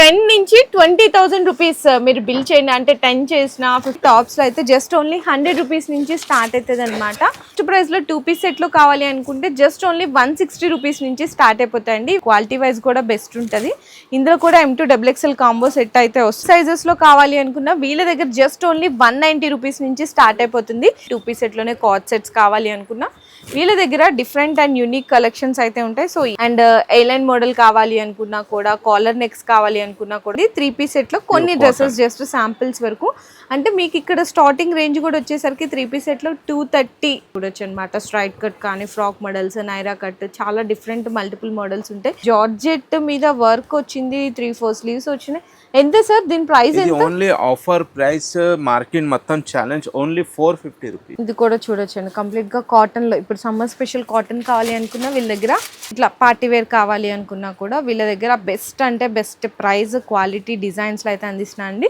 10 నుంచి 20,000 రూపీస్ మీరు బిల్ చేయండి. అంటే 10 చేసిన టాప్స్ లో అయితే జస్ట్ ఓన్లీ 100 రూపీస్ నుంచి స్టార్ట్ అవుతుంది అనమాట. ఫస్ట్ ప్రైస్ లో 2 పీస్ సెట్ లో కావాలి అనుకుంటే జస్ట్ ఓన్లీ 160 రూపీస్ నుంచి స్టార్ట్ అయిపోతాయండి. క్వాలిటీ వైజ్ కూడా బెస్ట్ ఉంటుంది. ఇందులో కూడా M2 XXL కాంబో సెట్ అయితే వస్తుంది. సైజెస్ లో కావాలి అనుకున్నా వీళ్ళ దగ్గర జస్ట్ ఓన్లీ 190 రూపీస్ నుంచి స్టార్ట్ అయిపోతుంది. 2 పీస్ సెట్ లోనే కార్డ్ సెట్స్ కావాలి అనుకున్నా వీళ్ళ దగ్గర డిఫరెంట్ అండ్ యూనిక్ కలెక్షన్స్ అయితే ఉంటాయి. సో అండ్ ఎయిలైన్ మోడల్ కావాలి అనుకున్నా కూడా, కాలర్ నెక్స్ కావాలి అనుకున్నా కూడా 3 పీస్ సెట్ లో కొన్ని డ్రెస్సెస్ జస్ట్ శాంపిల్స్ వరకు. అంటే మీకు ఇక్కడ స్టార్టింగ్ రేంజ్ కూడా వచ్చేసరికి 3 పీస్ సెట్ లో 230 చూడొచ్చు అనమాట. స్ట్రైట్ కట్ కానీ, ఫ్రాక్ మోడల్స్, నైరా కట్, చాలా డిఫరెంట్ మల్టిపుల్ మోడల్స్ ఉంటాయి. జార్జెట్ మీద వర్క్ వచ్చింది, 3-4 స్లీవ్స్ వచ్చినాయి. ఎంత సార్ దీని ప్రైస్? ఇది ఓన్లీ ఆఫర్ ప్రైస్, మార్కెట్ మొత్తం ఛాలెంజ్ ఓన్లీ 450 రూపీస్. ఇది కూడా చూడొచ్చండి కంప్లీట్ గా కాటన్ లో. ఇప్పుడు సమ్మర్ స్పెషల్ కాటన్ కావాలి అనుకున్నా వీళ్ళ దగ్గర, ఇట్లా పార్టీ వేర్ కావాలి అనుకున్నా కూడా వీళ్ళ దగ్గర బెస్ట్ అంటే బెస్ట్ ప్రైస్, క్వాలిటీ, డిజైన్స్ లో అయితే అందిస్తున్నాండి.